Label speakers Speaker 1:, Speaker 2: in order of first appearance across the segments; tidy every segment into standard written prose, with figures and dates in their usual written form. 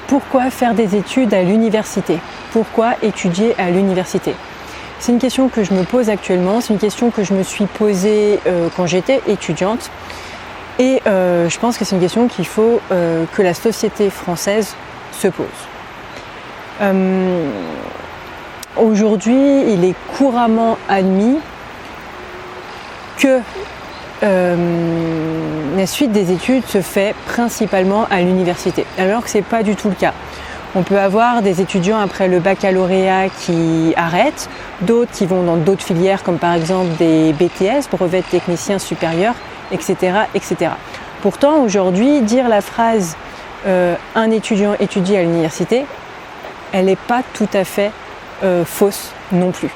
Speaker 1: pourquoi faire des études à l'université? Pourquoi étudier à l'université? C'est une question que je me pose actuellement, c'est une question que je me suis posée quand j'étais étudiante. Et je pense que c'est une question qu'il faut que la société française se pose. Aujourd'hui, il est couramment admis que la suite des études se fait principalement à l'université, alors que ce n'est pas du tout le cas. On peut avoir des étudiants après le baccalauréat qui arrêtent, d'autres qui vont dans d'autres filières comme par exemple des BTS, brevets de technicien supérieur, etc., etc. Pourtant, aujourd'hui, dire la phrase un étudiant étudie à l'université, elle n'est pas tout à fait fausse non plus.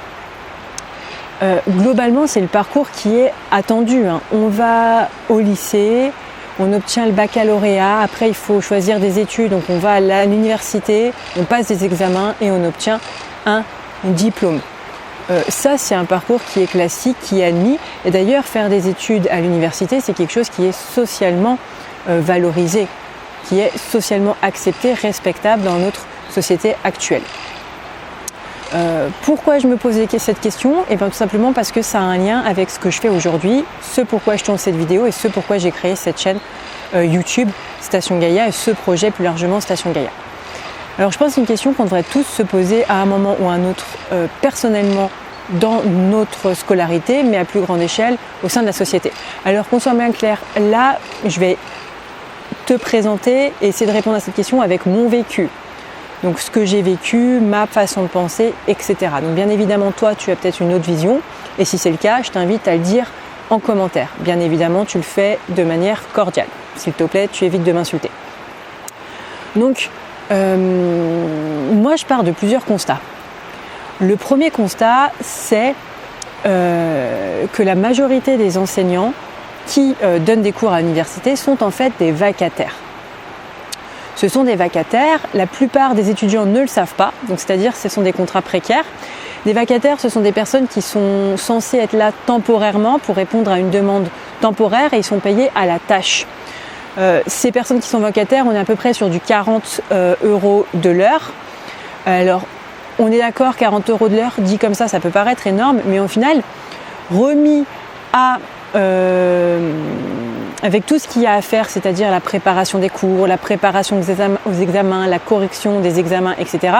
Speaker 1: Globalement, c'est le parcours qui est attendu. On va au lycée, on obtient le baccalauréat, après il faut choisir des études, donc on va à l'université, on passe des examens et on obtient un diplôme. Ça, c'est un parcours qui est classique, qui est admis. Et d'ailleurs, faire des études à l'université, c'est quelque chose qui est socialement valorisé, qui est socialement accepté, respectable dans notre société actuelle. Pourquoi je me posais cette question? Et bien tout simplement parce que ça a un lien avec ce que je fais aujourd'hui, ce pourquoi je tourne cette vidéo et ce pourquoi j'ai créé cette chaîne YouTube Station Gaïa et ce projet plus largement Station Gaïa. Alors je pense que c'est une question qu'on devrait tous se poser à un moment ou à un autre, personnellement dans notre scolarité, mais à plus grande échelle au sein de la société. Alors qu'on soit bien clair, là je vais te présenter et essayer de répondre à cette question avec mon vécu. Donc ce que j'ai vécu, ma façon de penser, etc. Donc bien évidemment, toi, tu as peut-être une autre vision. Et si c'est le cas, je t'invite à le dire en commentaire. Bien évidemment, tu le fais de manière cordiale. S'il te plaît, tu évites de m'insulter. Donc, moi, je pars de plusieurs constats. Le premier constat, c'est que la majorité des enseignants qui donnent des cours à l'université sont en fait des vacataires. Ce sont des vacataires, la plupart des étudiants ne le savent pas, donc c'est-à-dire ce sont des contrats précaires. Des vacataires, ce sont des personnes qui sont censées être là temporairement pour répondre à une demande temporaire et ils sont payés à la tâche. Ces personnes qui sont vacataires, on est à peu près sur du 40 € de l'heure. Alors, on est d'accord, 40 € de l'heure, dit comme ça peut paraître énorme, mais au final, remis à... avec tout ce qu'il y a à faire, c'est-à-dire la préparation des cours, la préparation aux examens, la correction des examens, etc.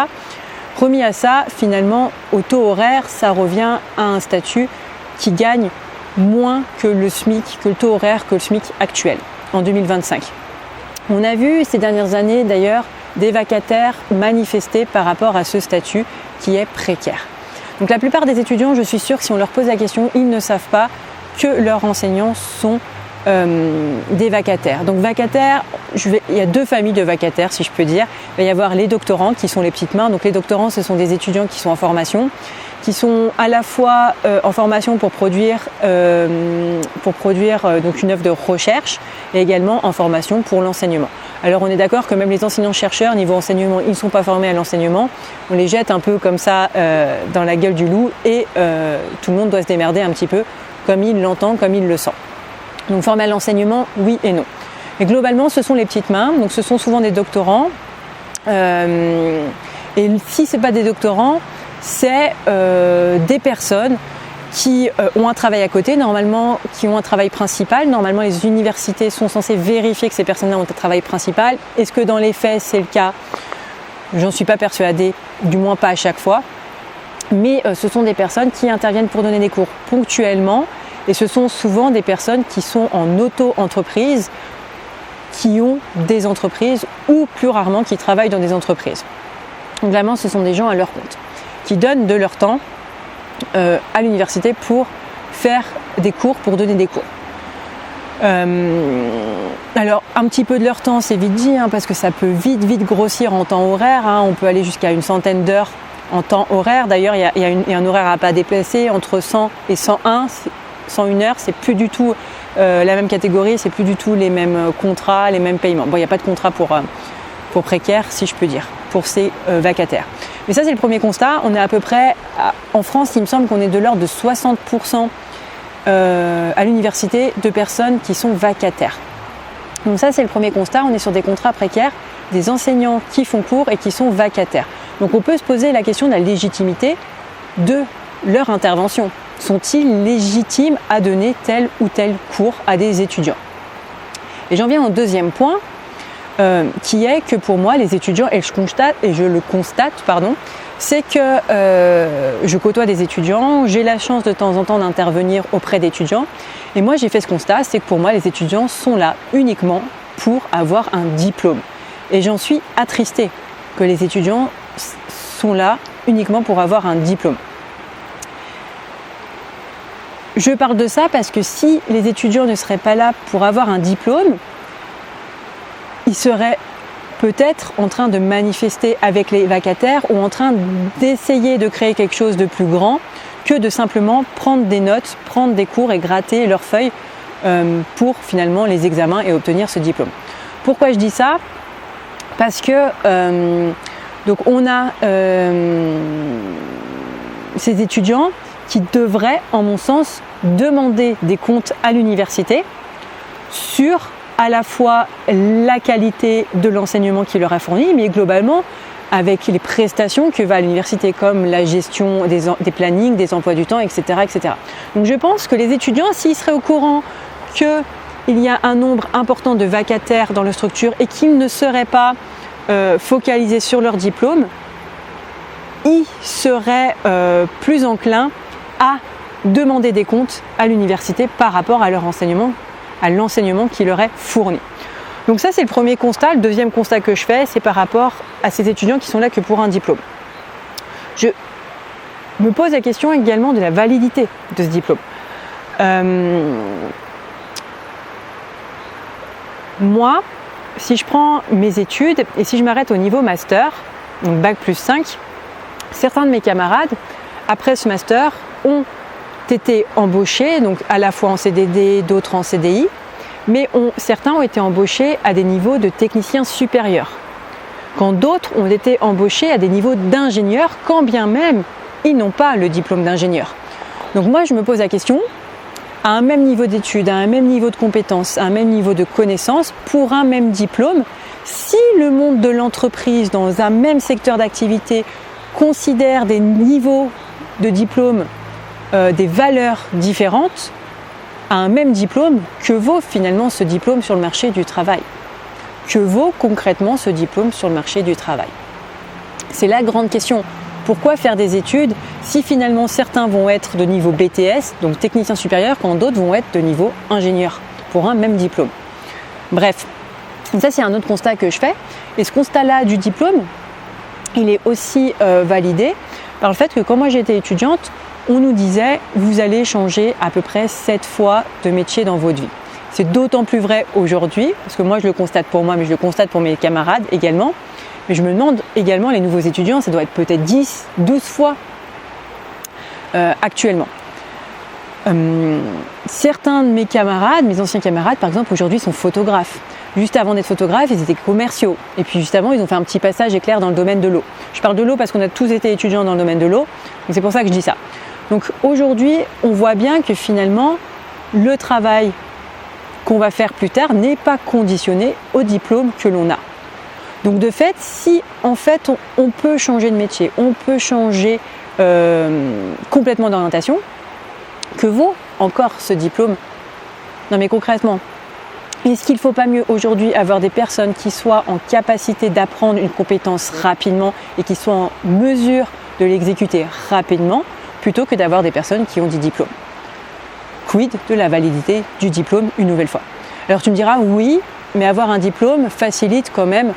Speaker 1: Remis à ça, finalement, au taux horaire, ça revient à un statut qui gagne moins que le SMIC, que le taux horaire, que le SMIC actuel, en 2025. On a vu ces dernières années, d'ailleurs, des vacataires manifester par rapport à ce statut qui est précaire. Donc la plupart des étudiants, je suis sûre que si on leur pose la question, ils ne savent pas que leurs enseignants sont des vacataires. Donc vacataires, il y a deux familles de vacataires si je peux dire. Il va y avoir les doctorants qui sont les petites mains. Donc les doctorants, ce sont des étudiants qui sont en formation, qui sont à la fois en formation pour produire donc une œuvre de recherche et également en formation pour l'enseignement. Alors on est d'accord que même les enseignants-chercheurs, niveau enseignement, ils ne sont pas formés à l'enseignement. On les jette un peu comme ça dans la gueule du loup et tout le monde doit se démerder un petit peu comme il l'entend, comme il le sent. Donc formé à l'enseignement, oui et non. Mais globalement, ce sont les petites mains, donc ce sont souvent des doctorants. Et si ce n'est pas des doctorants, c'est des personnes qui ont un travail à côté, normalement, qui ont un travail principal. Normalement, les universités sont censées vérifier que ces personnes-là ont un travail principal. Est-ce que dans les faits, c'est le cas? J'en suis pas persuadée, du moins pas à chaque fois. Mais ce sont des personnes qui interviennent pour donner des cours ponctuellement. Et ce sont souvent des personnes qui sont en auto-entreprise, qui ont des entreprises ou plus rarement qui travaillent dans des entreprises. Donc vraiment, ce sont des gens à leur compte, qui donnent de leur temps à l'université pour faire des cours, pour donner des cours. Alors, un petit peu de leur temps, c'est vite dit, parce que ça peut vite grossir en temps horaire. On peut aller jusqu'à une centaine d'heures en temps horaire. D'ailleurs, il y a un horaire à pas déplacer entre 100 et 101 heures, c'est plus du tout la même catégorie, c'est plus du tout les mêmes contrats, les mêmes paiements. Bon, il n'y a pas de contrat pour précaires, si je peux dire, pour ces vacataires. Mais ça, c'est le premier constat. On est à peu près, en France, il me semble qu'on est de l'ordre de 60% à l'université de personnes qui sont vacataires. Donc ça, c'est le premier constat. On est sur des contrats précaires des enseignants qui font cours et qui sont vacataires. Donc on peut se poser la question de la légitimité de leur intervention. Sont-ils légitimes à donner tel ou tel cours à des étudiants? Et j'en viens au deuxième point, qui est que pour moi, les étudiants, et je le constate, c'est que je côtoie des étudiants, j'ai la chance de temps en temps d'intervenir auprès d'étudiants, et moi j'ai fait ce constat, c'est que pour moi, les étudiants sont là uniquement pour avoir un diplôme. Et j'en suis attristée que les étudiants sont là uniquement pour avoir un diplôme. Je parle de ça parce que si les étudiants ne seraient pas là pour avoir un diplôme, ils seraient peut-être en train de manifester avec les vacataires ou en train d'essayer de créer quelque chose de plus grand que de simplement prendre des notes, prendre des cours et gratter leurs feuilles pour finalement les examens et obtenir ce diplôme. Pourquoi je dis ça? Parce que donc on a ces étudiants qui devraient, en mon sens, demander des comptes à l'université sur à la fois la qualité de l'enseignement qui leur est fourni, mais globalement avec les prestations que va à l'université, comme la gestion des plannings, des emplois du temps, etc., etc. Donc je pense que les étudiants, s'ils seraient au courant qu'il y a un nombre important de vacataires dans leur structure et qu'ils ne seraient pas focalisés sur leur diplôme, ils seraient plus enclins à demander des comptes à l'université par rapport à leur enseignement, à l'enseignement qui leur est fourni. Donc ça, c'est le premier constat. Le deuxième constat que je fais, c'est par rapport à ces étudiants qui sont là que pour un diplôme. Je me pose la question également de la validité de ce diplôme. Moi, si je prends mes études et si je m'arrête au niveau master, donc bac plus 5, certains de mes camarades, après ce master, ont été embauchés, donc à la fois en CDD, d'autres en CDI, mais certains ont été embauchés à des niveaux de techniciens supérieurs, quand d'autres ont été embauchés à des niveaux d'ingénieurs, quand bien même ils n'ont pas le diplôme d'ingénieur. Donc moi, je me pose la question, à un même niveau d'études, à un même niveau de compétences, à un même niveau de connaissances, pour un même diplôme, si le monde de l'entreprise, dans un même secteur d'activité, considère des niveaux de diplôme, des valeurs différentes, à un même diplôme, que vaut finalement ce diplôme sur le marché du travail? Que vaut concrètement ce diplôme sur le marché du travail? C'est la grande question. Pourquoi faire des études si finalement certains vont être de niveau BTS, donc technicien supérieur, quand d'autres vont être de niveau ingénieur pour un même diplôme? Bref, ça c'est un autre constat que je fais. Et ce constat-là du diplôme, il est aussi validé par le fait que quand moi j'étais étudiante, on nous disait vous allez changer à peu près 7 fois de métier dans votre vie. C'est d'autant plus vrai aujourd'hui, parce que moi je le constate pour moi, mais je le constate pour mes camarades également. Mais je me demande également, les nouveaux étudiants, ça doit être peut-être 10, 12 fois actuellement. Certains de mes camarades, mes anciens camarades par exemple, aujourd'hui sont photographes. Juste avant d'être photographes, ils étaient commerciaux. Et puis juste avant, ils ont fait un petit passage éclair dans le domaine de l'eau. Je parle de l'eau parce qu'on a tous été étudiants dans le domaine de l'eau. Donc c'est pour ça que je dis ça. Donc aujourd'hui, on voit bien que finalement, le travail qu'on va faire plus tard n'est pas conditionné au diplôme que l'on a. Donc de fait, si en fait on peut changer de métier, on peut changer complètement d'orientation, que vaut encore ce diplôme? Non mais concrètement, est-ce qu'il ne faut pas mieux aujourd'hui avoir des personnes qui soient en capacité d'apprendre une compétence rapidement et qui soient en mesure de l'exécuter rapidement, plutôt que d'avoir des personnes qui ont des diplômes? Quid de la validité du diplôme une nouvelle fois? Alors tu me diras oui, mais avoir un diplôme facilite quand même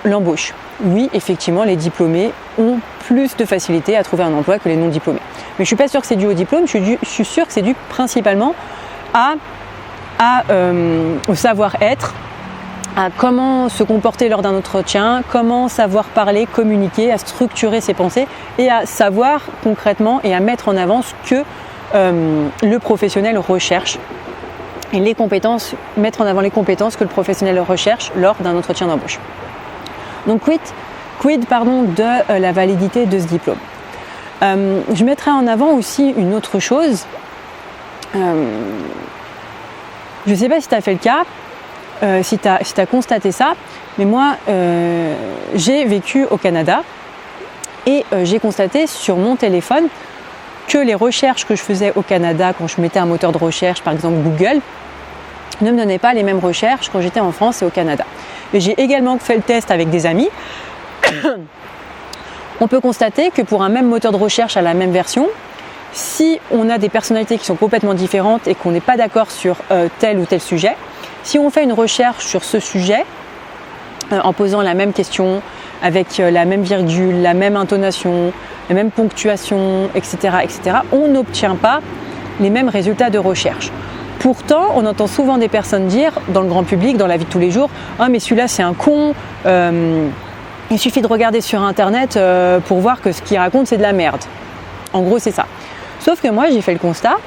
Speaker 1: l'embauche. Oui, effectivement, les diplômés ont plus de facilité à trouver un emploi que les non-diplômés. Mais je ne suis pas sûre que c'est dû au diplôme, je suis sûre que c'est dû principalement au savoir-être, à comment se comporter lors d'un entretien, comment savoir parler, communiquer, à structurer ses pensées et à savoir concrètement et à mettre en avant ce que le professionnel recherche et les compétences, mettre en avant les compétences que le professionnel recherche lors d'un entretien d'embauche. Donc quid de la validité de ce diplôme. Je mettrai en avant aussi une autre chose. Je ne sais pas si tu as fait le cas, si tu as constaté ça, mais moi, j'ai vécu au Canada et j'ai constaté sur mon téléphone que les recherches que je faisais au Canada quand je mettais un moteur de recherche, par exemple Google, ne me donnaient pas les mêmes recherches quand j'étais en France et au Canada. Et j'ai également fait le test avec des amis. On peut constater que pour un même moteur de recherche à la même version, si on a des personnalités qui sont complètement différentes et qu'on n'est pas d'accord sur tel ou tel sujet, si on fait une recherche sur ce sujet, en posant la même question, avec la même virgule, la même intonation, la même ponctuation, etc., on n'obtient pas les mêmes résultats de recherche. Pourtant, on entend souvent des personnes dire, dans le grand public, dans la vie de tous les jours, « Ah mais celui-là c'est un con, il suffit de regarder sur internet pour voir que ce qu'il raconte c'est de la merde. » En gros c'est ça. Sauf que moi j'ai fait le constat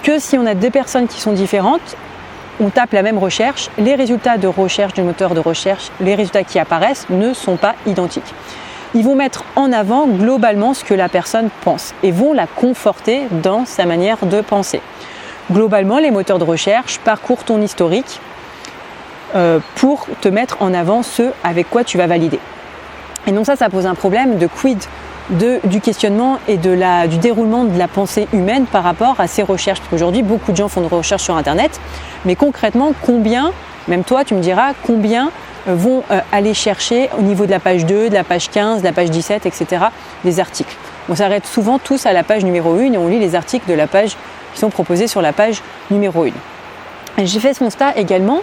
Speaker 1: que si on a deux personnes qui sont différentes, on tape la même recherche, les résultats de recherche du moteur de recherche, les résultats qui apparaissent ne sont pas identiques. Ils vont mettre en avant globalement ce que la personne pense et vont la conforter dans sa manière de penser. Globalement, les moteurs de recherche parcourent ton historique pour te mettre en avant ce avec quoi tu vas valider. Et donc ça pose un problème de quid du questionnement et du déroulement de la pensée humaine par rapport à ces recherches. Parce qu'aujourd'hui, beaucoup de gens font des recherches sur Internet, mais concrètement, combien, même toi, tu me diras, combien vont aller chercher au niveau de la page 2, de la page 15, de la page 17, etc., des articles. On s'arrête souvent tous à la page numéro 1 et on lit les articles de la page qui sont proposés sur la page numéro 1. Et j'ai fait ce constat également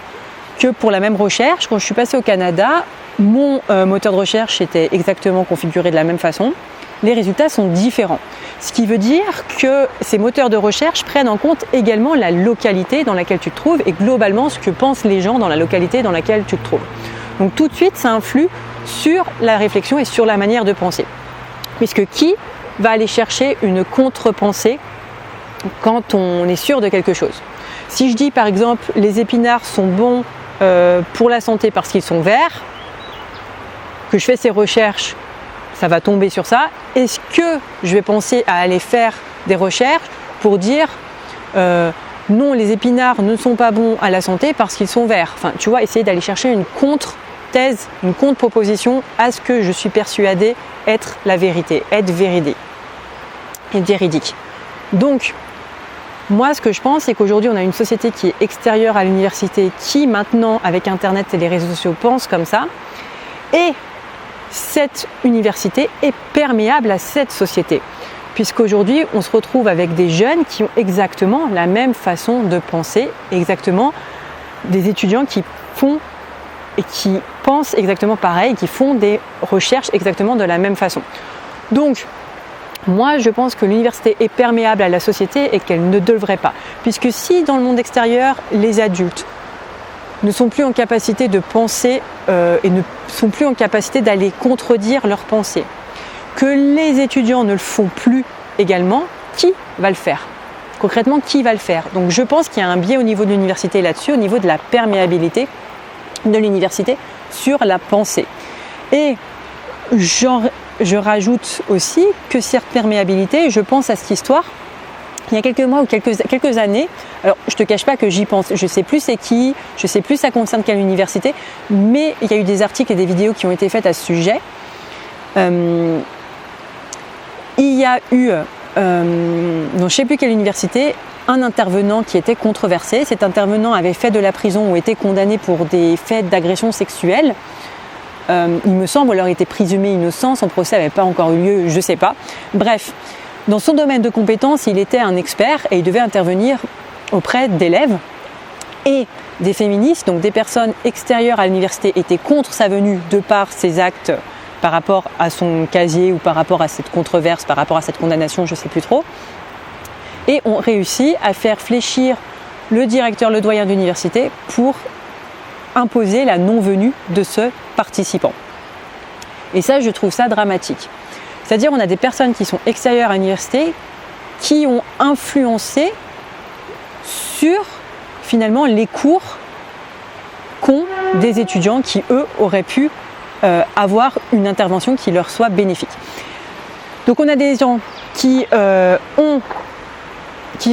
Speaker 1: que pour la même recherche, quand je suis passée au Canada, mon moteur de recherche était exactement configuré de la même façon. Les résultats sont différents. Ce qui veut dire que ces moteurs de recherche prennent en compte également la localité dans laquelle tu te trouves et globalement ce que pensent les gens dans la localité dans laquelle tu te trouves. Donc tout de suite, ça influe sur la réflexion et sur la manière de penser. Puisque qui va aller chercher une contre-pensée quand on est sûr de quelque chose? Si je dis par exemple les épinards sont bons pour la santé parce qu'ils sont verts, que je fais ces recherches, ça va tomber sur ça. Est-ce que je vais penser à aller faire des recherches pour dire non, les épinards ne sont pas bons à la santé parce qu'ils sont verts? Enfin, tu vois, essayer d'aller chercher une contre-thèse, une contre-proposition à ce que je suis persuadée être la vérité, être véridique. Donc, moi, ce que je pense, c'est qu'aujourd'hui, on a une société qui est extérieure à l'université, qui maintenant, avec Internet et les réseaux sociaux, pense comme ça. Et cette université est perméable à cette société. Puisqu'aujourd'hui, on se retrouve avec des jeunes qui ont exactement la même façon de penser, exactement des étudiants qui font et qui pensent exactement pareil, qui font des recherches exactement de la même façon. Donc, moi, je pense que l'université est perméable à la société et qu'elle ne devrait pas. Puisque si dans le monde extérieur, les adultes ne sont plus en capacité de penser et ne sont plus en capacité d'aller contredire leurs pensées, que les étudiants ne le font plus également, qui va le faire? Concrètement, qui va le faire? Donc je pense qu'il y a un biais au niveau de l'université là-dessus, au niveau de la perméabilité de l'université sur la pensée. Et je rajoute aussi que cette perméabilité, je pense à cette histoire, il y a quelques mois ou quelques années, alors je ne te cache pas que j'y pense, je ne sais plus c'est qui, je ne sais plus ça concerne quelle université, mais il y a eu des articles et des vidéos qui ont été faites à ce sujet. Il y a eu, je ne sais plus quelle université, un intervenant qui était controversé. Cet intervenant avait fait de la prison ou été condamné pour des faits d'agression sexuelle. Il me semble, alors il était présumé innocent, son procès n'avait pas encore eu lieu, je ne sais pas. Bref, dans son domaine de compétence, il était un expert et il devait intervenir auprès d'élèves et des féministes, donc des personnes extérieures à l'université étaient contre sa venue de par ses actes par rapport à son casier ou par rapport à cette controverse, par rapport à cette condamnation, je ne sais plus trop, et ont réussi à faire fléchir le directeur, le doyen d'université pour imposer la non-venue de ce participant. Et ça, je trouve ça dramatique. C'est-à-dire, on a des personnes qui sont extérieures à l'université qui ont influencé sur, finalement, les cours qu'ont des étudiants qui, eux, auraient pu avoir une intervention qui leur soit bénéfique. Donc, on a des gens qui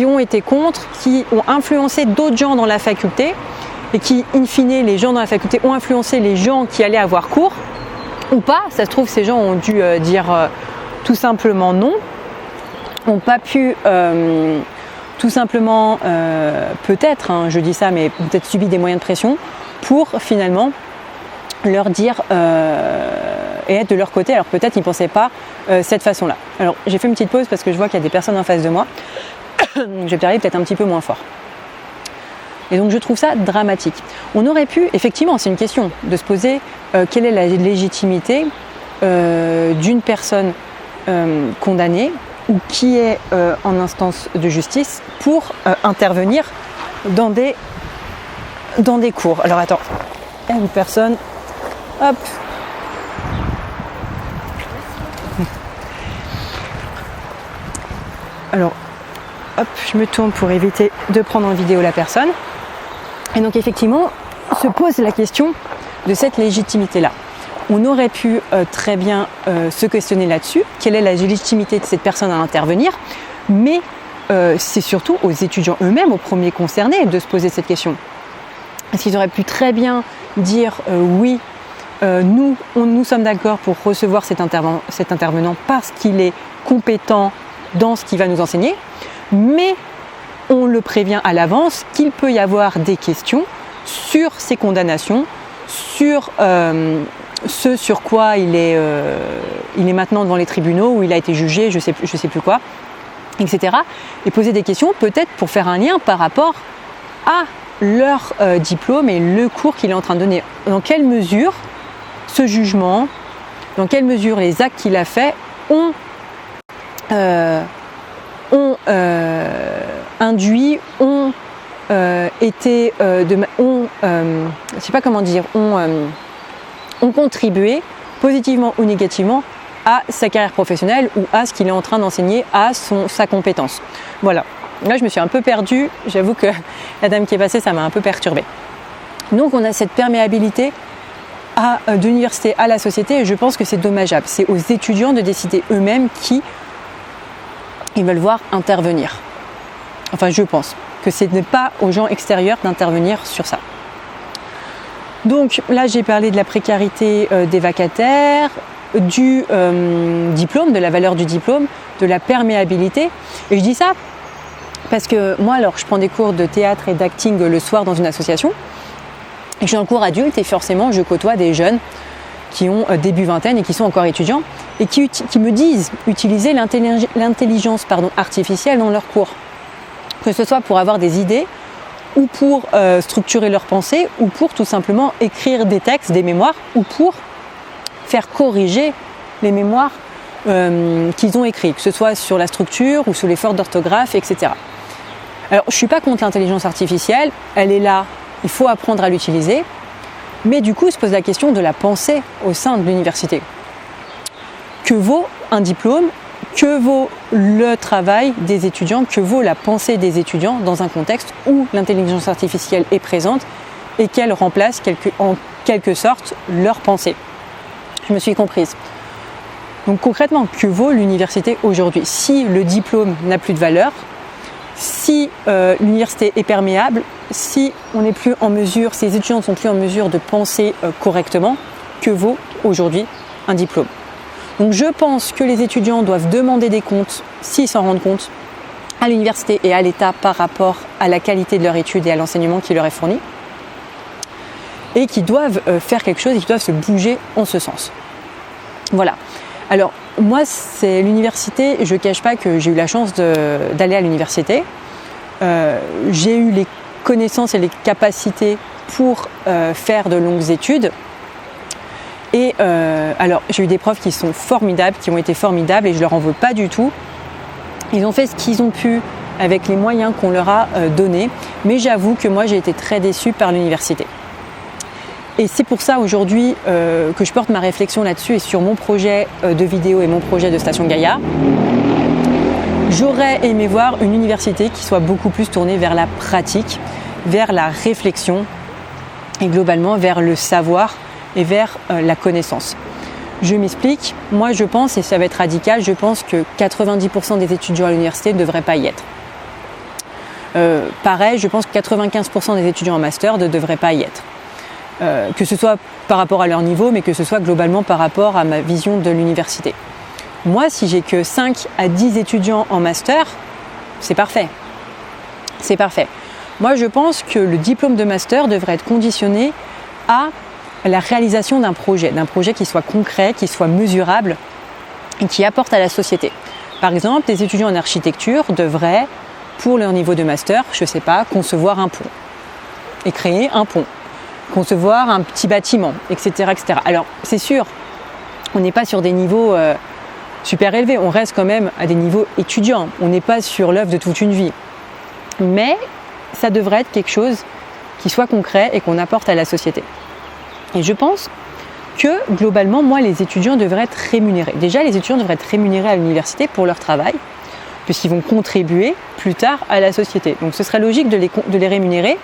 Speaker 1: ont été contre, qui ont influencé d'autres gens dans la faculté et qui, in fine, les gens dans la faculté ont influencé les gens qui allaient avoir cours, ou pas, ça se trouve, ces gens ont dû dire tout simplement non, n'ont pas pu tout simplement, peut-être, hein, je dis ça, mais peut-être subi des moyens de pression pour finalement leur dire et être de leur côté. Alors peut-être ils ne pensaient pas cette façon-là. Alors j'ai fait une petite pause parce que je vois qu'il y a des personnes en face de moi. Je vais parler peut-être un petit peu moins fort. Et donc je trouve ça dramatique. On aurait pu, effectivement, c'est une question de se poser quelle est la légitimité d'une personne condamnée ou qui est en instance de justice pour intervenir dans des cours. Alors attends, il y a une personne, hop. Alors, hop, je me tourne pour éviter de prendre en vidéo la personne. Et donc effectivement, se pose la question de cette légitimité-là. On aurait pu très bien se questionner là-dessus, quelle est la légitimité de cette personne à intervenir, mais c'est surtout aux étudiants eux-mêmes, aux premiers concernés, de se poser cette question. Est-ce qu'ils auraient pu très bien dire oui, nous sommes d'accord pour recevoir cet intervenant parce qu'il est compétent dans ce qu'il va nous enseigner, mais on le prévient à l'avance qu'il peut y avoir des questions sur ses condamnations, sur ce sur quoi il est maintenant devant les tribunaux, où il a été jugé, je sais plus quoi, etc. Et poser des questions peut-être pour faire un lien par rapport à leur diplôme et le cours qu'il est en train de donner. Dans quelle mesure ce jugement, dans quelle mesure les actes qu'il a faits ont induit, ont contribué positivement ou négativement à sa carrière professionnelle ou à ce qu'il est en train d'enseigner, à sa compétence. Voilà. Là, je me suis un peu perdue. J'avoue que la dame qui est passée, ça m'a un peu perturbée. Donc, on a cette perméabilité de l'université à la société et je pense que c'est dommageable. C'est aux étudiants de décider eux-mêmes qui ils veulent voir intervenir. Enfin, je pense que ce n'est pas aux gens extérieurs d'intervenir sur ça. Donc là, j'ai parlé de la précarité des vacataires, du diplôme, de la valeur du diplôme, de la perméabilité. Et je dis ça parce que moi, alors, je prends des cours de théâtre et d'acting le soir dans une association. Et je suis en cours adulte et forcément, je côtoie des jeunes qui ont début vingtaine et qui sont encore étudiants et qui me disent utiliser l'intelligence artificielle dans leurs cours. Que ce soit pour avoir des idées ou pour structurer leurs pensées ou pour tout simplement écrire des textes, des mémoires ou pour faire corriger les mémoires qu'ils ont écrits, que ce soit sur la structure ou sur les fautes d'orthographe, etc. Alors, je ne suis pas contre l'intelligence artificielle, elle est là, il faut apprendre à l'utiliser, mais du coup, se pose la question de la pensée au sein de l'université. Que vaut un diplôme ? Que vaut le travail des étudiants? Que vaut la pensée des étudiants dans un contexte où l'intelligence artificielle est présente et qu'elle remplace en quelque sorte leur pensée? Je me suis comprise. Donc concrètement, que vaut l'université aujourd'hui? Si le diplôme n'a plus de valeur, si l'université est perméable, si on n'est plus en mesure, si les étudiants ne sont plus en mesure de penser correctement, que vaut aujourd'hui un diplôme? Donc je pense que les étudiants doivent demander des comptes, s'ils s'en rendent compte, à l'université et à l'État par rapport à la qualité de leur étude et à l'enseignement qui leur est fourni, et qui doivent faire quelque chose et qui doivent se bouger en ce sens. Voilà. Alors moi, c'est l'université, je ne cache pas que j'ai eu la chance d'aller à l'université. J'ai eu les connaissances et les capacités pour faire de longues études. Et alors, j'ai eu des profs qui sont formidables, qui ont été formidables et je ne leur en veux pas du tout. Ils ont fait ce qu'ils ont pu avec les moyens qu'on leur a donnés. Mais j'avoue que moi, j'ai été très déçue par l'université. Et c'est pour ça aujourd'hui que je porte ma réflexion là-dessus et sur mon projet de vidéo et mon projet de Station Gaïa. J'aurais aimé voir une université qui soit beaucoup plus tournée vers la pratique, vers la réflexion et globalement vers le savoir et vers la connaissance. Je m'explique, moi je pense, et ça va être radical, je pense que 90% des étudiants à l'université ne devraient pas y être. Pareil, je pense que 95% des étudiants en master ne devraient pas y être. Que ce soit par rapport à leur niveau, mais que ce soit globalement par rapport à ma vision de l'université. Moi, si j'ai que 5 à 10 étudiants en master, c'est parfait. C'est parfait. Moi, je pense que le diplôme de master devrait être conditionné à la réalisation d'un projet qui soit concret, qui soit mesurable et qui apporte à la société. Par exemple, des étudiants en architecture devraient, pour leur niveau de master, je ne sais pas, concevoir un pont et créer un pont, concevoir un petit bâtiment, etc. etc. Alors, c'est sûr, on n'est pas sur des niveaux super élevés, on reste quand même à des niveaux étudiants, on n'est pas sur l'œuvre de toute une vie. Mais ça devrait être quelque chose qui soit concret et qu'on apporte à la société. Et je pense que globalement, moi, les étudiants devraient être rémunérés. Déjà, les étudiants devraient être rémunérés à l'université pour leur travail, puisqu'ils vont contribuer plus tard à la société. Donc ce serait logique de les rémunérer,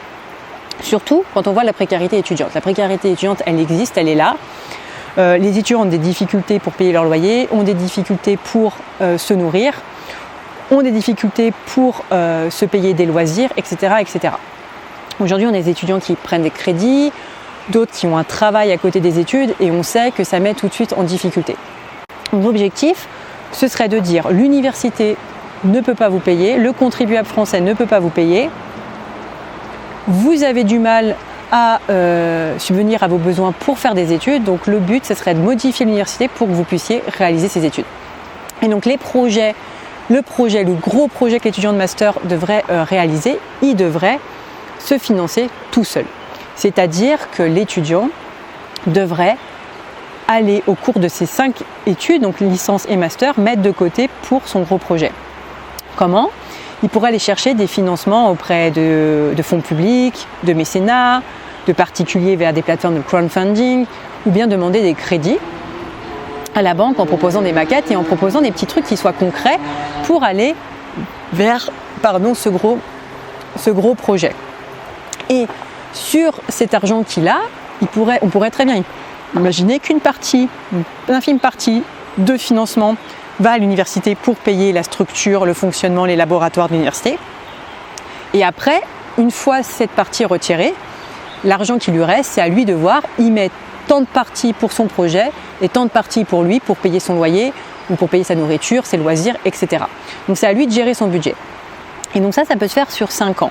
Speaker 1: surtout quand on voit la précarité étudiante. La précarité étudiante, elle existe, elle est là. Les étudiants ont des difficultés pour payer leur loyer, ont des difficultés pour se nourrir, ont des difficultés pour se payer des loisirs, etc. etc. Aujourd'hui, on a des étudiants qui prennent des crédits, d'autres qui ont un travail à côté des études et on sait que ça met tout de suite en difficulté. Mon objectif, ce serait de dire l'université ne peut pas vous payer, le contribuable français ne peut pas vous payer, vous avez du mal à subvenir à vos besoins pour faire des études, donc le but, ce serait de modifier l'université pour que vous puissiez réaliser ces études. Et donc le gros projet que l'étudiant de master devrait réaliser, il devrait se financer tout seul. C'est-à-dire que l'étudiant devrait aller au cours de ses 5 études, donc licence et master, mettre de côté pour son gros projet. Comment ? Il pourrait aller chercher des financements auprès de fonds publics, de mécénats, de particuliers vers des plateformes de crowdfunding, ou bien demander des crédits à la banque en proposant des maquettes et en proposant des petits trucs qui soient concrets pour aller vers ce gros projet. Et sur cet argent qu'il a, on pourrait très bien imaginer qu'une infime partie de financement va à l'université pour payer la structure, le fonctionnement, les laboratoires de l'université. Et après, une fois cette partie retirée, l'argent qui lui reste, c'est à lui de voir, il met tant de parties pour son projet et tant de parties pour lui, pour payer son loyer ou pour payer sa nourriture, ses loisirs, etc. Donc c'est à lui de gérer son budget. Et donc ça peut se faire sur 5 ans,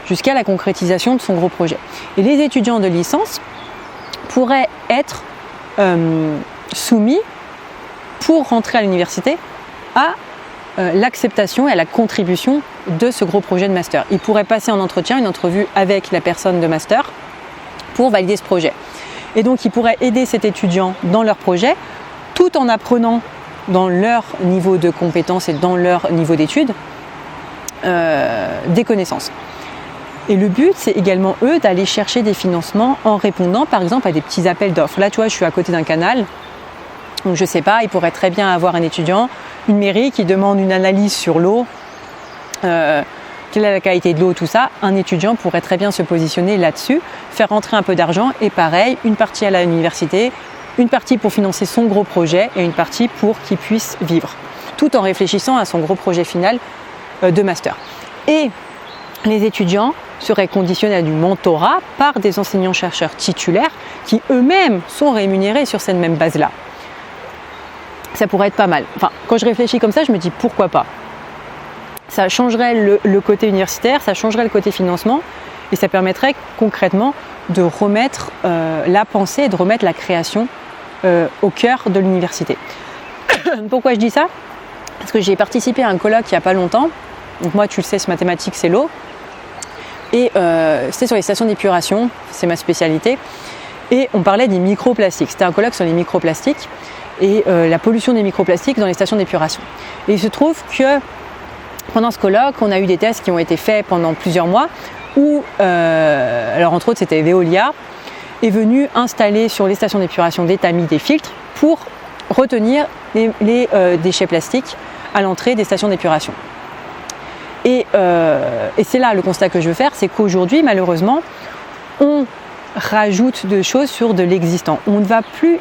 Speaker 1: jusqu'à la concrétisation de son gros projet. Et les étudiants de licence pourraient être soumis, pour rentrer à l'université, à l'acceptation et à la contribution de ce gros projet de master. Ils pourraient passer en entretien, une entrevue avec la personne de master pour valider ce projet. Et donc ils pourraient aider cet étudiant dans leur projet, tout en apprenant dans leur niveau de compétences et dans leur niveau d'études des connaissances. Et le but, c'est également eux d'aller chercher des financements en répondant par exemple à des petits appels d'offres. Là, tu vois, je suis à côté d'un canal, donc je ne sais pas, il pourrait très bien avoir un étudiant, une mairie qui demande une analyse sur l'eau, quelle est la qualité de l'eau, tout ça. Un étudiant pourrait très bien se positionner là-dessus, faire rentrer un peu d'argent et pareil, une partie à l'université, une partie pour financer son gros projet et une partie pour qu'il puisse vivre, tout en réfléchissant à son gros projet final de master. Et les étudiants seraient conditionnés à du mentorat par des enseignants-chercheurs titulaires qui eux-mêmes sont rémunérés sur cette même base-là. Ça pourrait être pas mal. Enfin, quand je réfléchis comme ça, je me dis pourquoi pas. Ça changerait le côté universitaire, ça changerait le côté financement et ça permettrait concrètement de remettre la pensée et de remettre la création au cœur de l'université. Pourquoi je dis ça ? Parce que j'ai participé à un colloque il n'y a pas longtemps. Donc moi, tu le sais, ce mathématique, c'est l'eau. Et c'était sur les stations d'épuration, c'est ma spécialité. Et on parlait des microplastiques. C'était un colloque sur les microplastiques et la pollution des microplastiques dans les stations d'épuration. Et il se trouve que pendant ce colloque, on a eu des tests qui ont été faits pendant plusieurs mois où, alors entre autres, c'était Veolia, est venu installer sur les stations d'épuration des tamis, des filtres pour retenir les déchets plastiques à l'entrée des stations d'épuration. Et c'est là le constat que je veux faire, c'est qu'aujourd'hui, malheureusement, on rajoute des choses sur de l'existant. On ne va plus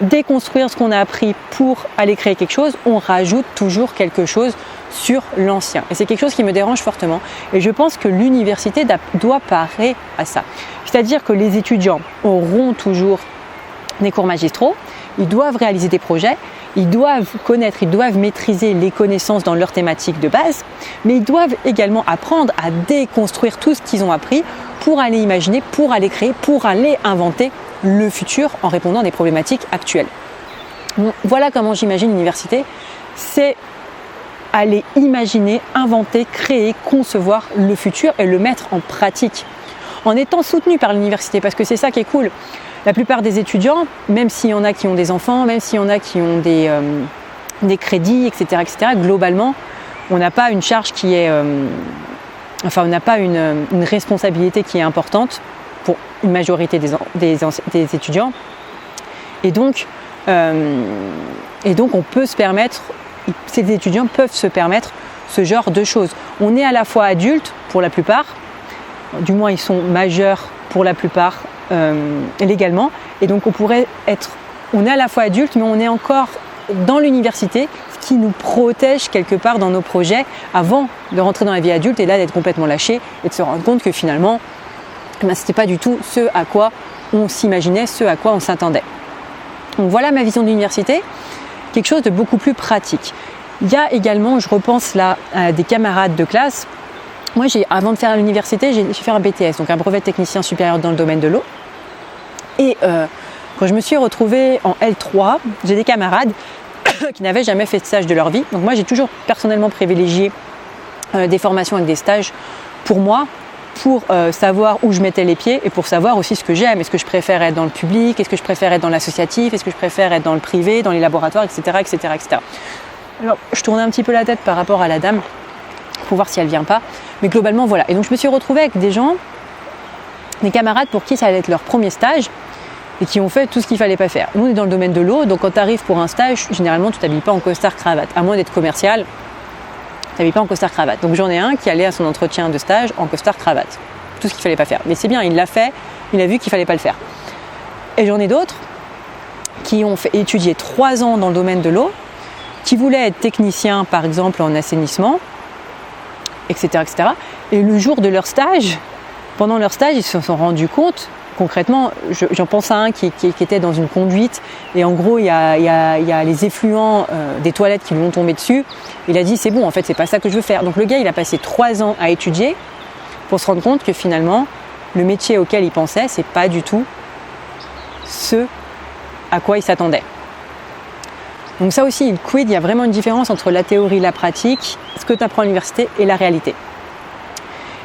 Speaker 1: déconstruire ce qu'on a appris pour aller créer quelque chose, on rajoute toujours quelque chose sur l'ancien. Et c'est quelque chose qui me dérange fortement. Et je pense que l'université doit parer à ça. C'est-à-dire que les étudiants auront toujours des cours magistraux, ils doivent réaliser des projets, ils doivent connaître, ils doivent maîtriser les connaissances dans leur thématique de base, mais ils doivent également apprendre à déconstruire tout ce qu'ils ont appris pour aller imaginer, pour aller créer, pour aller inventer le futur en répondant à des problématiques actuelles. Bon, voilà comment j'imagine l'université, c'est aller imaginer, inventer, créer, concevoir le futur et le mettre en pratique en étant soutenu par l'université, parce que c'est ça qui est cool. La plupart des étudiants, même s'il y en a qui ont des enfants, même s'il y en a qui ont des crédits, etc., globalement, on n'a pas une charge qui est... on n'a pas une responsabilité qui est importante pour une majorité des étudiants. Et donc, on peut se permettre, ces étudiants peuvent se permettre ce genre de choses. On est à la fois adulte pour la plupart, du moins ils sont majeurs pour la plupart légalement, et donc on est à la fois adulte, mais on est encore dans l'université, ce qui nous protège quelque part dans nos projets avant de rentrer dans la vie adulte et là d'être complètement lâché et de se rendre compte que finalement, ce n'était pas du tout ce à quoi on s'imaginait, ce à quoi on s'attendait. Donc voilà ma vision de l'université, quelque chose de beaucoup plus pratique. Il y a également, je repense là à des camarades de classe. Moi, avant de faire l'université, j'ai fait un BTS, donc un brevet de technicien supérieur dans le domaine de l'eau. Et quand je me suis retrouvée en L3, j'ai des camarades qui n'avaient jamais fait de stage de leur vie. Donc moi, j'ai toujours personnellement privilégié des formations avec des stages pour moi, pour savoir où je mettais les pieds et pour savoir aussi ce que j'aime. Est-ce que je préfère être dans le public? Est-ce que je préfère être dans l'associatif? Est-ce que je préfère être dans le privé, dans les laboratoires, etc., etc., etc. Alors, je tournais un petit peu la tête par rapport à la dame pour voir si elle vient pas. Mais globalement, voilà. Et donc, je me suis retrouvée avec des gens, des camarades pour qui ça allait être leur premier stage et qui ont fait tout ce qu'il fallait pas faire. Nous, on est dans le domaine de l'eau, donc quand tu arrives pour un stage, généralement, tu t'habilles pas en costard-cravate. À moins d'être commercial, tu t'habilles pas en costard-cravate. Donc, j'en ai un qui allait à son entretien de stage en costard-cravate. Tout ce qu'il fallait pas faire. Mais c'est bien, il l'a fait, il a vu qu'il fallait pas le faire. Et j'en ai d'autres qui ont étudié 3 ans dans le domaine de l'eau, qui voulaient être techniciens, par exemple, en assainissement, etc., etc. Et le jour de leur stage, pendant leur stage, ils se sont rendus compte, concrètement, j'en pense à un qui était dans une conduite, et en gros, il y a les effluents des toilettes qui lui ont tombé dessus. Il a dit, c'est bon, en fait, c'est pas ça que je veux faire. Donc le gars, il a passé 3 ans à étudier pour se rendre compte que finalement, le métier auquel il pensait, c'est pas du tout ce à quoi il s'attendait. Donc ça aussi, il quid, il y a vraiment une différence entre la théorie et la pratique, ce que tu apprends à l'université et la réalité.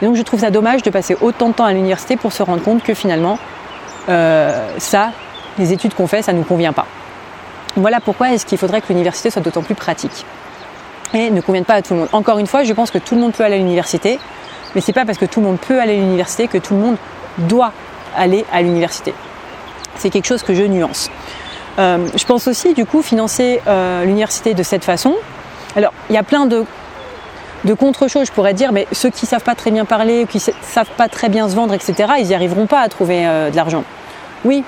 Speaker 1: Et donc je trouve ça dommage de passer autant de temps à l'université pour se rendre compte que finalement, les études qu'on fait, ça ne nous convient pas. Voilà pourquoi est-ce qu'il faudrait que l'université soit d'autant plus pratique et ne convienne pas à tout le monde. Encore une fois, je pense que tout le monde peut aller à l'université, mais c'est pas parce que tout le monde peut aller à l'université que tout le monde doit aller à l'université. C'est quelque chose que je nuance. Je pense aussi, du coup, financer l'université de cette façon. Alors, il y a plein de contre-choses, je pourrais dire, mais ceux qui ne savent pas très bien parler, qui ne savent pas très bien se vendre, etc., ils n'y arriveront pas à trouver de l'argent. Oui,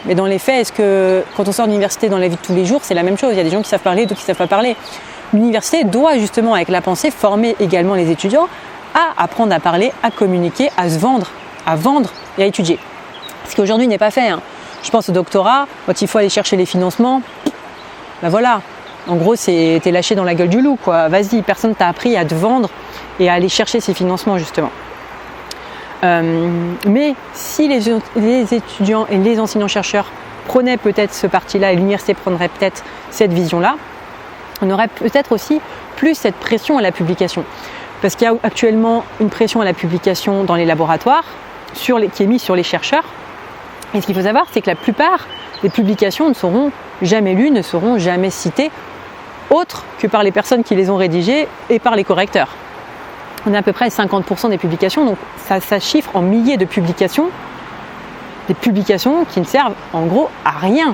Speaker 1: mais dans les faits, est-ce que quand on sort de l'université dans la vie de tous les jours, c'est la même chose? Il y a des gens qui savent parler, d'autres qui ne savent pas parler. L'université doit justement, avec la pensée, former également les étudiants à apprendre à parler, à communiquer, à se vendre et à étudier. Ce qui aujourd'hui n'est pas fait. Je pense au doctorat, quand il faut aller chercher les financements, ben voilà, en gros t'es lâché dans la gueule du loup, quoi. Vas-y, personne t'a appris à te vendre et à aller chercher ces financements justement. Mais si les étudiants et les enseignants-chercheurs prenaient peut-être ce parti-là et l'université prendrait peut-être cette vision-là, on aurait peut-être aussi plus cette pression à la publication. Parce qu'il y a actuellement une pression à la publication dans les laboratoires qui est mise sur les chercheurs. Et ce qu'il faut savoir, c'est que la plupart des publications ne seront jamais lues, ne seront jamais citées, autres que par les personnes qui les ont rédigées et par les correcteurs. On a à peu près 50% des publications, donc ça chiffre en milliers de publications, des publications qui ne servent en gros à rien.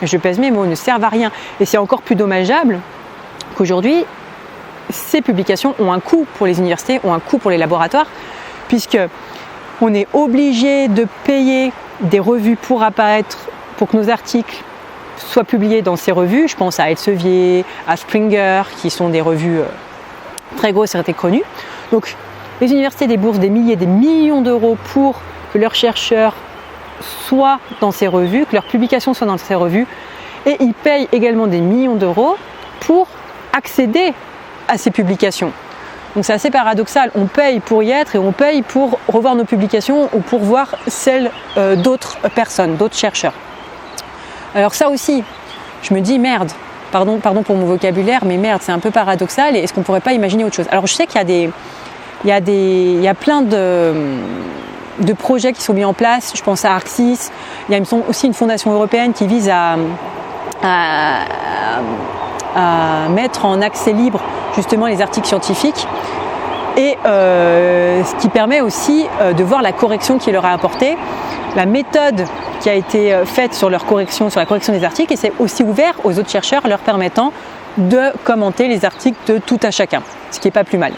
Speaker 1: Je pèse mes mots, ne servent à rien. Et c'est encore plus dommageable qu'aujourd'hui, ces publications ont un coût pour les universités, ont un coût pour les laboratoires, puisque on est obligé de payer des revues pour apparaître pour que nos articles soient publiés dans ces revues. Je pense à Elsevier, à Springer, qui sont des revues très grosses et très connues. Donc les universités déboursent des milliers, des millions d'euros pour que leurs chercheurs soient dans ces revues, que leurs publications soient dans ces revues, et ils payent également des millions d'euros pour accéder à ces publications. Donc c'est assez paradoxal, on paye pour y être et on paye pour revoir nos publications ou pour voir celles d'autres personnes, d'autres chercheurs. Alors ça aussi, je me dis merde, pardon pour mon vocabulaire, mais merde, c'est un peu paradoxal et est-ce qu'on ne pourrait pas imaginer autre chose? Alors je sais qu'il y a plein de projets qui sont mis en place, je pense à Arxis, il y a aussi une fondation européenne qui vise à mettre en accès libre justement les articles scientifiques et ce qui permet aussi de voir la correction qui leur a apportée, la méthode qui a été faite sur leur correction, sur la correction des articles, et c'est aussi ouvert aux autres chercheurs leur permettant de commenter les articles de tout à chacun, ce qui n'est pas plus mal.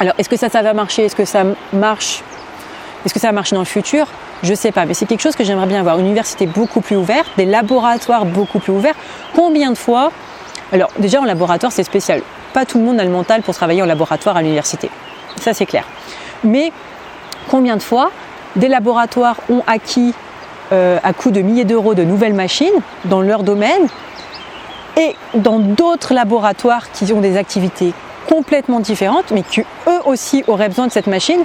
Speaker 1: Alors est-ce que ça va marcher? Est-ce que ça marche? Est-ce que ça va marcher dans le futur? Je ne sais pas, mais c'est quelque chose que j'aimerais bien voir. Une université beaucoup plus ouverte, des laboratoires beaucoup plus ouverts. Combien de fois? Alors déjà en laboratoire c'est spécial. Pas tout le monde a le mental pour travailler en laboratoire à l'université. Ça c'est clair. Mais combien de fois des laboratoires ont acquis à coût de milliers d'euros de nouvelles machines dans leur domaine et dans d'autres laboratoires qui ont des activités complètement différentes mais qui eux aussi auraient besoin de cette machine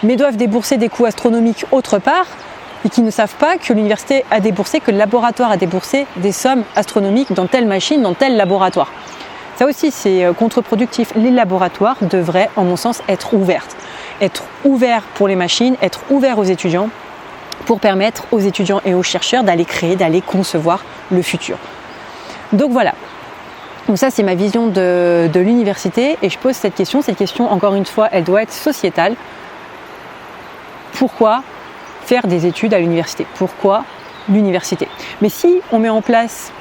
Speaker 1: mais doivent débourser des coûts astronomiques autre part et qui ne savent pas que l'université a déboursé, que le laboratoire a déboursé des sommes astronomiques dans telle machine, dans tel laboratoire. Ça aussi c'est contre-productif. Les laboratoires devraient, en mon sens, être ouverts pour les machines, être ouverts aux étudiants pour permettre aux étudiants et aux chercheurs d'aller créer, d'aller concevoir le futur. Donc voilà. Donc ça c'est ma vision de l'université et je pose cette question encore une fois, elle doit être sociétale. Pourquoi faire des études à l'université? Pourquoi l'université? Mais si on met en place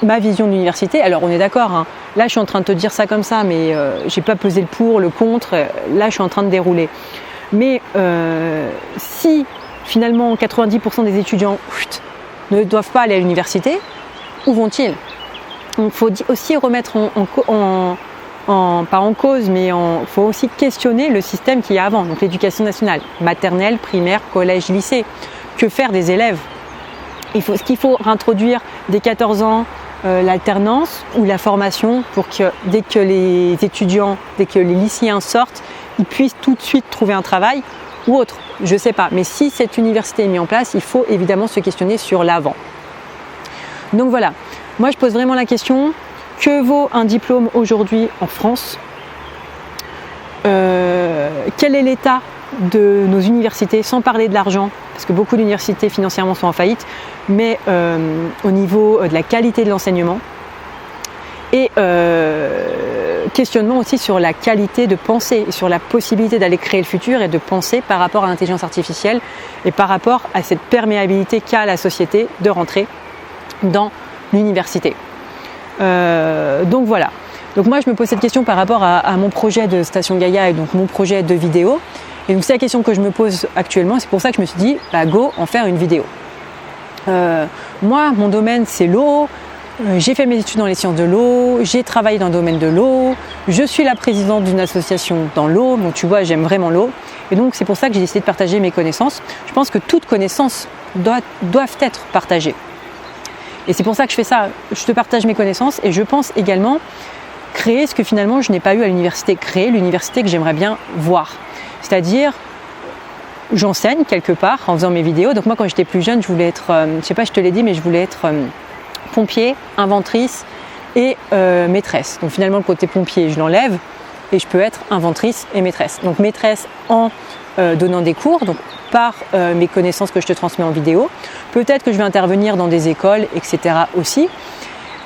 Speaker 1: ma vision de l'université, alors on est d'accord, hein, là je suis en train de te dire ça comme ça, mais j'ai pas pesé le pour, le contre, là je suis en train de dérouler. Mais si finalement 90% des étudiants ne doivent pas aller à l'université, où vont-ils? Donc il faut aussi remettre pas en cause, mais il faut aussi questionner le système qu'il y a avant, donc l'éducation nationale, maternelle, primaire, collège, lycée. Que faire des élèves? Est-ce qu'il faut réintroduire dès 14 ans l'alternance ou la formation pour que dès que les étudiants, dès que les lycéens sortent, ils puissent tout de suite trouver un travail ou autre? Je ne sais pas, mais si cette université est mise en place, il faut évidemment se questionner sur l'avant. Donc voilà, moi je pose vraiment la question. Que vaut un diplôme aujourd'hui en France? Quel est l'état de nos universités, sans parler de l'argent, parce que beaucoup d'universités financièrement sont en faillite, mais au niveau de la qualité de l'enseignement et questionnement aussi sur la qualité de pensée, sur la possibilité d'aller créer le futur et de penser par rapport à l'intelligence artificielle et par rapport à cette perméabilité qu'a la société de rentrer dans l'université. Donc voilà. Donc moi je me pose cette question par rapport à mon projet de Station Gaïa et donc mon projet de vidéo. Et donc c'est la question que je me pose actuellement. C'est pour ça que je me suis dit, go, en faire une vidéo. Moi, mon domaine c'est l'eau. J'ai fait mes études dans les sciences de l'eau. J'ai travaillé dans le domaine de l'eau. Je suis la présidente d'une association dans l'eau. Donc tu vois, j'aime vraiment l'eau. Et donc c'est pour ça que j'ai décidé de partager mes connaissances. Je pense que toutes connaissances doivent être partagées. Et c'est pour ça que je fais ça, je te partage mes connaissances et je pense également créer ce que finalement je n'ai pas eu à l'université, créer l'université que j'aimerais bien voir. C'est-à-dire, j'enseigne quelque part en faisant mes vidéos. Donc moi quand j'étais plus jeune, je voulais être, je sais pas, je te l'ai dit, mais je voulais être pompier, inventrice et maîtresse. Donc finalement le côté pompier, je l'enlève et je peux être inventrice et maîtresse. Donc maîtresse en donnant des cours, donc par mes connaissances que je te transmets en vidéo. Peut-être que je vais intervenir dans des écoles, etc. aussi.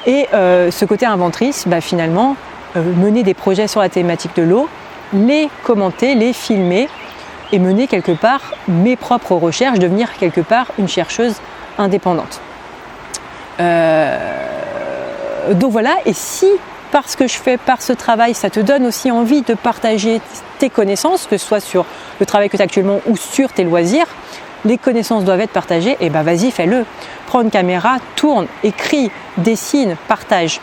Speaker 1: Et ce côté inventrice, finalement, mener des projets sur la thématique de l'eau, les commenter, les filmer et mener quelque part mes propres recherches, devenir quelque part une chercheuse indépendante. Donc voilà, et si par ce que je fais, par ce travail, ça te donne aussi envie de partager tes connaissances, que ce soit sur le travail que tu as actuellement ou sur tes loisirs, les connaissances doivent être partagées, et ben vas-y, fais-le. Prends une caméra, tourne, écris, dessine, partage.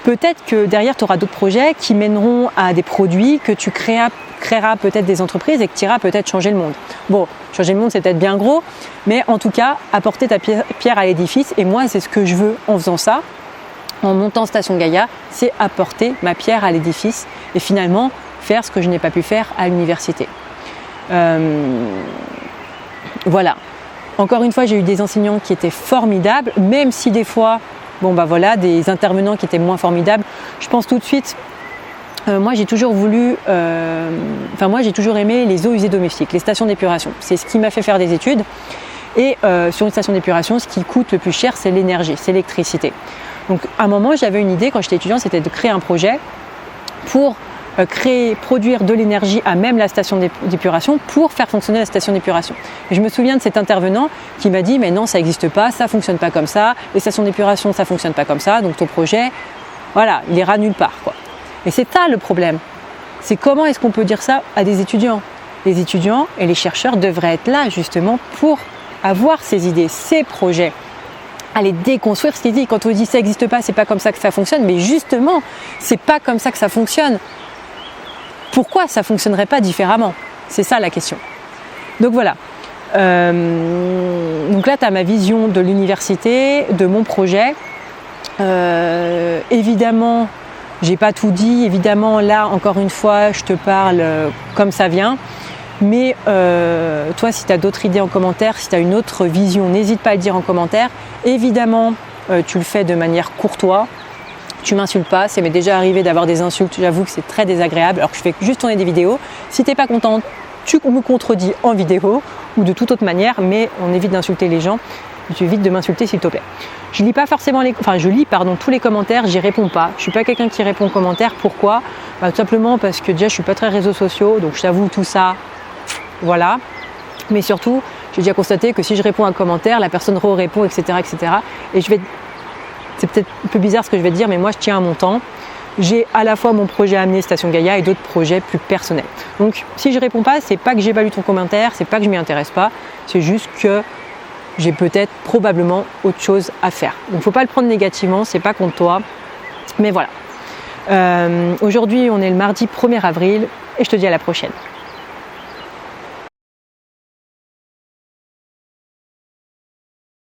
Speaker 1: Peut-être que derrière, tu auras d'autres projets qui mèneront à des produits, que tu créeras peut-être des entreprises et que tu iras peut-être changer le monde. Bon, changer le monde, c'est peut-être bien gros, mais en tout cas, apporter ta pierre à l'édifice. Et moi, c'est ce que je veux en faisant ça, en montant Station Gaïa, c'est apporter ma pierre à l'édifice et finalement faire ce que je n'ai pas pu faire à l'université. Voilà. Encore une fois, j'ai eu des enseignants qui étaient formidables, même si des fois, des intervenants qui étaient moins formidables. Je pense tout de suite, moi j'ai toujours aimé les eaux usées domestiques, les stations d'épuration. C'est ce qui m'a fait faire des études. Et sur une station d'épuration, ce qui coûte le plus cher, c'est l'énergie, c'est l'électricité. Donc à un moment, j'avais une idée quand j'étais étudiante, c'était de créer un projet pour produire de l'énergie à même la station d'épuration pour faire fonctionner la station d'épuration. Et je me souviens de cet intervenant qui m'a dit « mais non, ça n'existe pas, ça ne fonctionne pas comme ça, les stations d'épuration, ça ne fonctionne pas comme ça, donc ton projet, voilà, il ira nulle part. » Et c'est ça le problème. C'est comment est-ce qu'on peut dire ça à des étudiants ? Les étudiants et les chercheurs devraient être là justement pour avoir ces idées, ces projets, à les déconstruire. Ce qu'il dit, quand on dit ça n'existe pas, c'est pas comme ça que ça fonctionne, mais justement, c'est pas comme ça que ça fonctionne. Pourquoi ça ne fonctionnerait pas différemment ? C'est ça la question. Donc voilà. Donc là, tu as ma vision de l'université, de mon projet. Évidemment, j'ai pas tout dit. Évidemment, là, encore une fois, je te parle comme ça vient. Mais toi, si tu as d'autres idées en commentaire, si tu as une autre vision, n'hésite pas à le dire en commentaire. Évidemment, tu le fais de manière courtoise. Tu m'insultes pas, ça m'est déjà arrivé d'avoir des insultes, j'avoue que c'est très désagréable alors que je fais juste tourner des vidéos. Si tu n'es pas contente, tu me contredis en vidéo ou de toute autre manière, mais on évite d'insulter les gens. Tu évites de m'insulter s'il te plaît. Je lis pas forcément tous les commentaires, j'y réponds pas. Je suis pas quelqu'un qui répond aux commentaires. Pourquoi ? Tout simplement parce que déjà je suis pas très réseaux sociaux, donc je t'avoue tout ça, voilà. Mais surtout, j'ai déjà constaté que si je réponds à un commentaire, la personne répond, etc., etc. Et c'est peut-être un peu bizarre ce que je vais te dire, mais moi je tiens à mon temps. J'ai à la fois mon projet à amener Station Gaïa et d'autres projets plus personnels. Donc si je réponds pas, c'est pas que j'ai pas lu ton commentaire, c'est pas que je m'y intéresse pas, c'est juste que j'ai peut-être probablement autre chose à faire. Donc faut pas le prendre négativement, c'est pas contre toi. Mais voilà. Aujourd'hui on est le mardi 1er avril et je te dis à la prochaine.